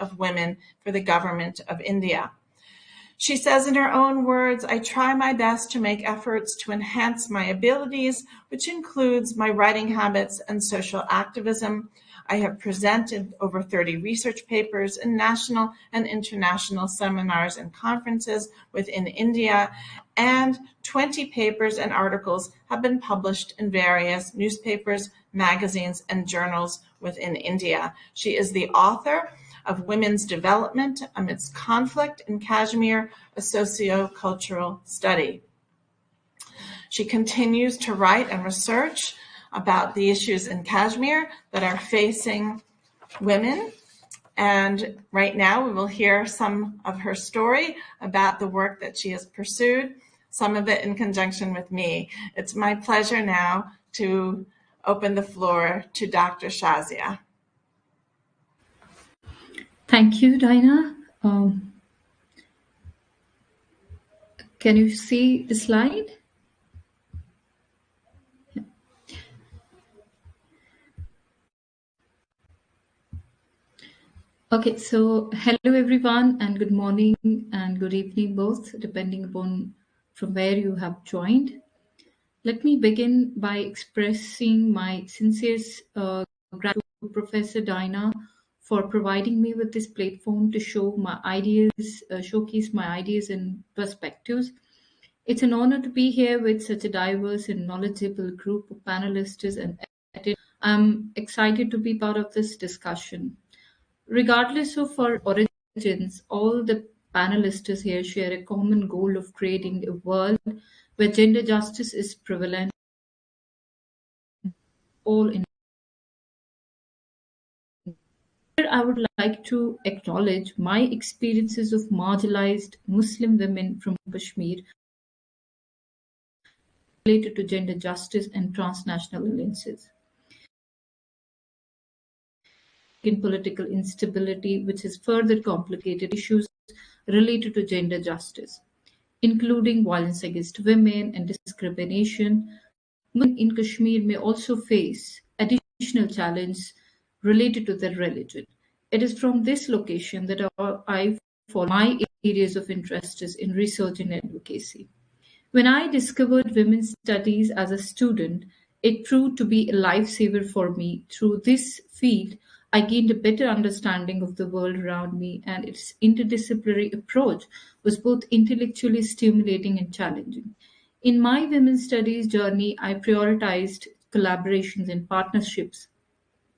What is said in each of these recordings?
of Women for the Government of India. She says in her own words, "I try my best to make efforts to enhance my abilities, which includes my writing habits and social activism. I have presented over 30 research papers in national and international seminars and conferences within India, and 20 papers and articles have been published in various newspapers, magazines, and journals within India." She is the author of Women's Development Amidst Conflict in Kashmir, a socio-cultural study. She continues to write and research about the issues in Kashmir that are facing women. And right now we will hear some of her story about the work that she has pursued, some of it in conjunction with me. It's my pleasure now to open the floor to Dr. Shazia. Thank you, Dinah. Can you see the slide? Okay, so hello everyone, and good morning and good evening both, depending upon from where you have joined. Let me begin by expressing my sincerest gratitude to Professor Dinah for providing me with this platform to show my ideas, showcase my ideas and perspectives. It's an honor to be here with such a diverse and knowledgeable group of panelists and I'm excited to be part of this discussion. Regardless of our origins, all the panelists here share a common goal of creating a world where gender justice is prevalent all in. I would like to acknowledge my experiences of marginalized Muslim women from Kashmir related to gender justice and transnational alliances. In political instability, which has further complicated issues related to gender justice, including violence against women and discrimination. Women in Kashmir may also face additional challenges related to their religion. It is from this location that I follow my areas of interest is in research and advocacy. When I discovered women's studies as a student, it proved to be a lifesaver for me. Through this field, I gained a better understanding of the world around me, and its interdisciplinary approach was both intellectually stimulating and challenging. In my women's studies journey, I prioritized collaborations and partnerships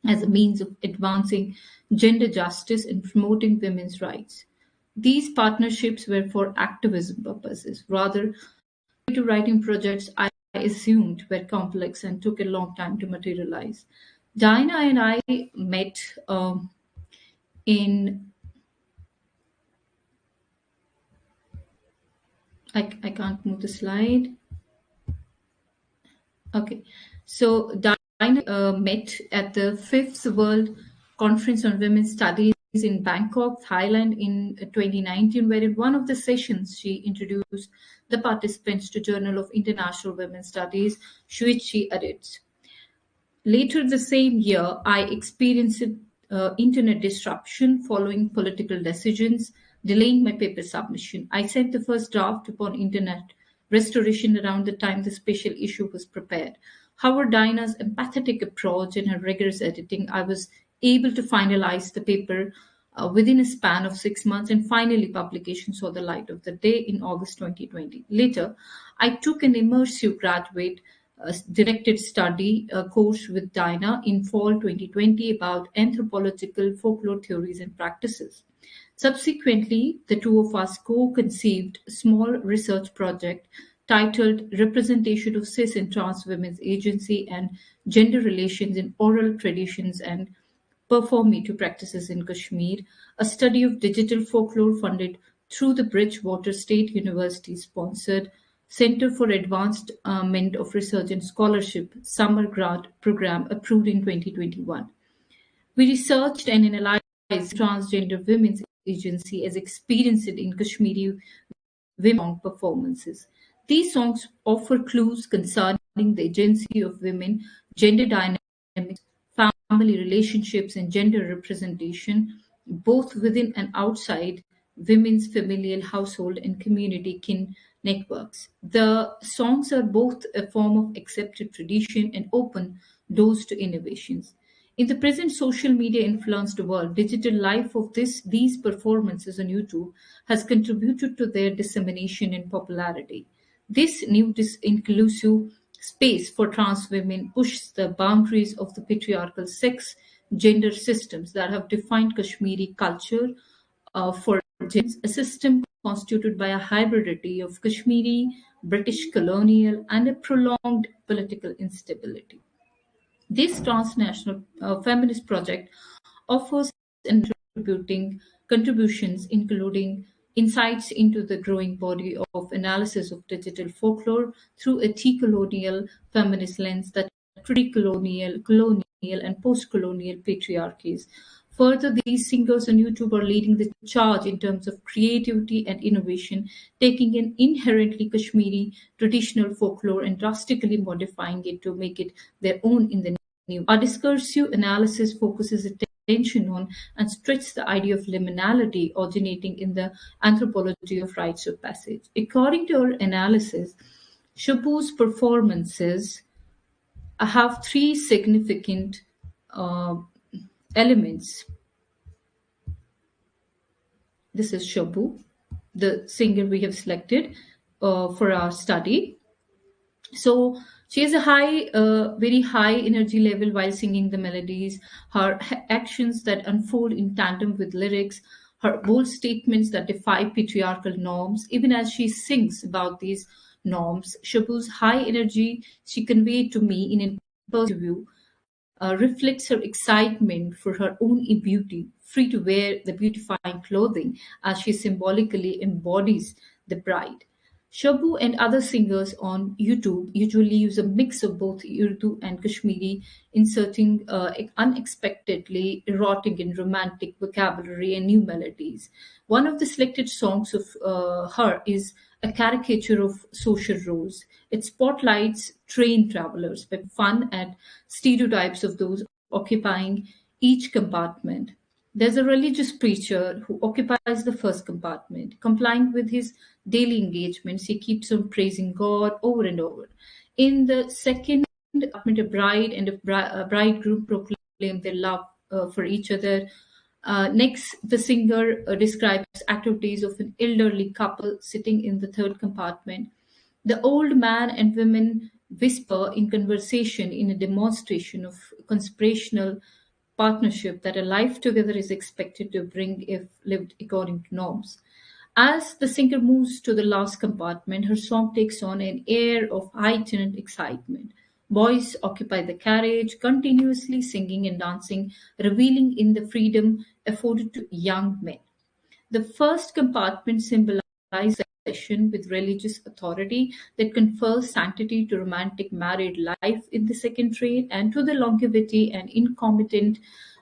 as a means of advancing gender justice and promoting women's rights. These partnerships were for activism purposes. Rather, to writing projects I assumed were complex and took a long time to materialize. Dinah and I met in I can't move the slide. Okay, so Dinah met at the 5th World Conference on Women's Studies in Bangkok, Thailand in 2019, where in one of the sessions she introduced the participants to Journal of International Women's Studies, which she edits. Later the same year, I experienced internet disruption following political decisions, delaying my paper submission. I sent the first draft upon internet restoration around the time the special issue was prepared. However, Dinah's empathetic approach and her rigorous editing, I was able to finalize the paper within a span of 6 months, and finally publication saw the light of the day in August 2020. Later, I took an immersive graduate directed study course with Dinah in fall 2020 about anthropological folklore theories and practices. Subsequently, the two of us co-conceived a small research project titled Representation of Cis and Trans Women's Agency and Gender Relations in Oral Traditions and Performative Practices in Kashmir, a study of digital folklore funded through the Bridgewater State University sponsored Center for Advancement of Research and Scholarship Summer Grant Program approved in 2021. We researched and analyzed transgender women's agency as experienced in Kashmiri women performances. These songs offer clues concerning the agency of women, gender dynamics, family relationships, and gender representation both within and outside women's familial household and community kin networks. The songs are both a form of accepted tradition and open doors to innovations. In the present social media influenced world, digital life of these performances on YouTube has contributed to their dissemination and popularity. This new inclusive space for trans women pushes the boundaries of the patriarchal sex gender systems that have defined Kashmiri culture for generations, a system constituted by a hybridity of Kashmiri, British colonial, and a prolonged political instability. This transnational feminist project offers contributing contributions, including insights into the growing body of analysis of digital folklore through a decolonial feminist lens that pre-colonial, colonial, and post-colonial patriarchies. Further, these singers on YouTube are leading the charge in terms of creativity and innovation, taking an inherently Kashmiri traditional folklore and drastically modifying it to make it their own in the new. Our discursive analysis focuses attention on and stretches the idea of liminality originating in the anthropology of rites of passage. According to our analysis, Shabu's performances have three significant uh, elements. This is Shabu, the singer we have selected for our study. So she has a very high energy level while singing the melodies. Her actions that unfold in tandem with lyrics, her bold statements that defy patriarchal norms, even as she sings about these norms. Shabu's high energy she conveyed to me in an interview reflects her excitement for her own beauty, free to wear the beautifying clothing as she symbolically embodies the bride. Shabu and other singers on YouTube usually use a mix of both Urdu and Kashmiri, inserting unexpectedly erotic and romantic vocabulary and new melodies. One of the selected songs of her is a caricature of social roles. It spotlights train travelers with fun and stereotypes of those occupying each compartment. There's a religious preacher who occupies the first compartment. Complying with his daily engagements, he keeps on praising God over and over. In the second compartment, a bride and a bridegroom proclaim their love for each other. Next, the singer describes activities of an elderly couple sitting in the third compartment. The old man and women whisper in conversation in a demonstration of conspirational partnership that a life together is expected to bring if lived according to norms. As the singer moves to the last compartment, her song takes on an air of heightened excitement. Boys occupy the carriage, continuously singing and dancing, reveling in the freedom afforded to young men. The first compartment symbolizes possession with religious authority that confers sanctity to romantic married life in the second train, and to the longevity and concomitant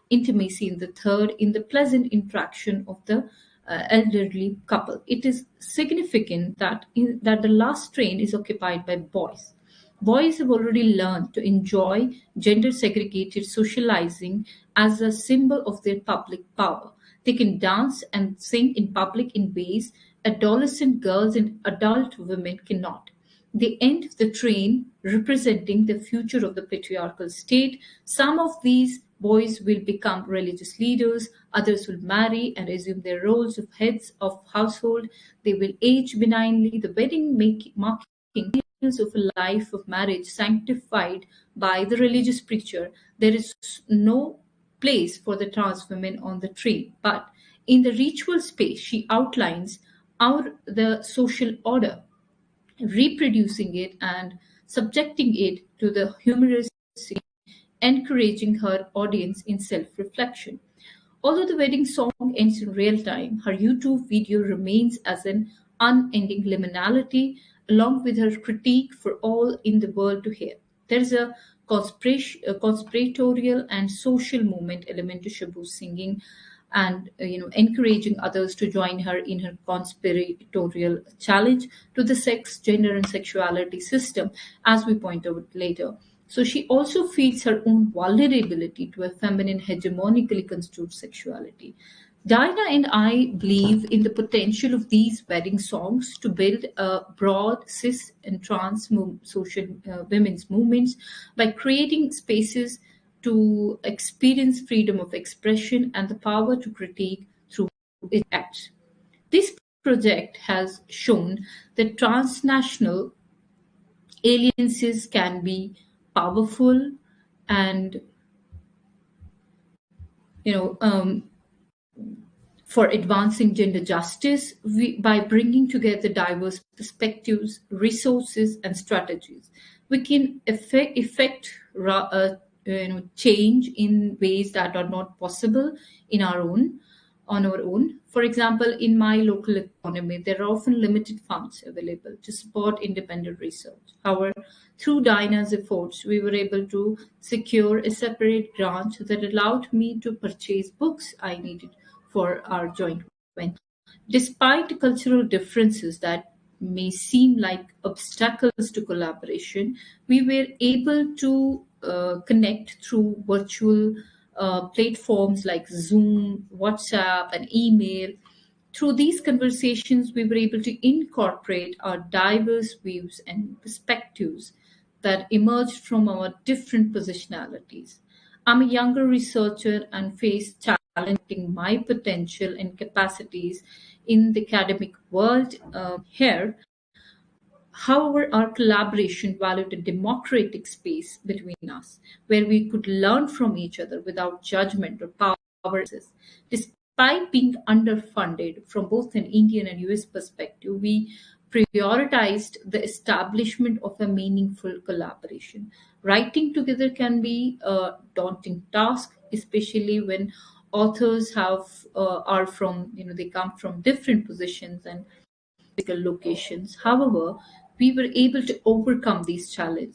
intimacy in the third, in the pleasant interaction of the elderly couple. It is significant that the last train is occupied by boys. Boys have already learned to enjoy gender segregated socializing as a symbol of their public power. They can dance and sing in public in ways adolescent girls and adult women cannot. They end the train representing the future of the patriarchal state. Some of these boys will become religious leaders, others will marry and assume their roles of heads of household. They will age benignly, the wedding marking of a life of marriage sanctified by the religious preacher. There is no place for the trans women on the tree, but in the ritual space, she outlines the social order, reproducing it and subjecting it to the humorous, encouraging her audience in self-reflection. Although the wedding song ends in real time, her YouTube video remains as an unending liminality, along with her critique for all in the world to hear. There is a conspiratorial and social movement element to Shabu's singing, and encouraging others to join her in her conspiratorial challenge to the sex, gender, and sexuality system, as we point out later. So she also feels her own vulnerability to a feminine hegemonically construed sexuality. Dinah and I believe in the potential of these wedding songs to build a broad cis and trans social women's movements by creating spaces to experience freedom of expression and the power to critique through its acts. This project has shown that transnational alliances can be powerful and you know um, for advancing gender justice by bringing together diverse perspectives, resources, and strategies. We can change in ways that are not possible in our own on our own. For example, in my local economy, there are often limited funds available to support independent research. However, through Dinah's efforts, we were able to secure a separate grant that allowed me to purchase books I needed for our joint venture. Despite cultural differences that may seem like obstacles to collaboration, we were able to connect through virtual platforms like Zoom, WhatsApp, and email. Through these conversations, we were able to incorporate our diverse views and perspectives that emerged from our different positionalities. I'm a younger researcher and face challenging my potential and capacities in the academic world here. However, our collaboration valued a democratic space between us where we could learn from each other without judgment or power. Despite being underfunded from both an Indian and US perspective, we prioritized the establishment of a meaningful collaboration. Writing together can be a daunting task, especially when authors are from they come from different positions and physical locations. However, we were able to overcome these challenges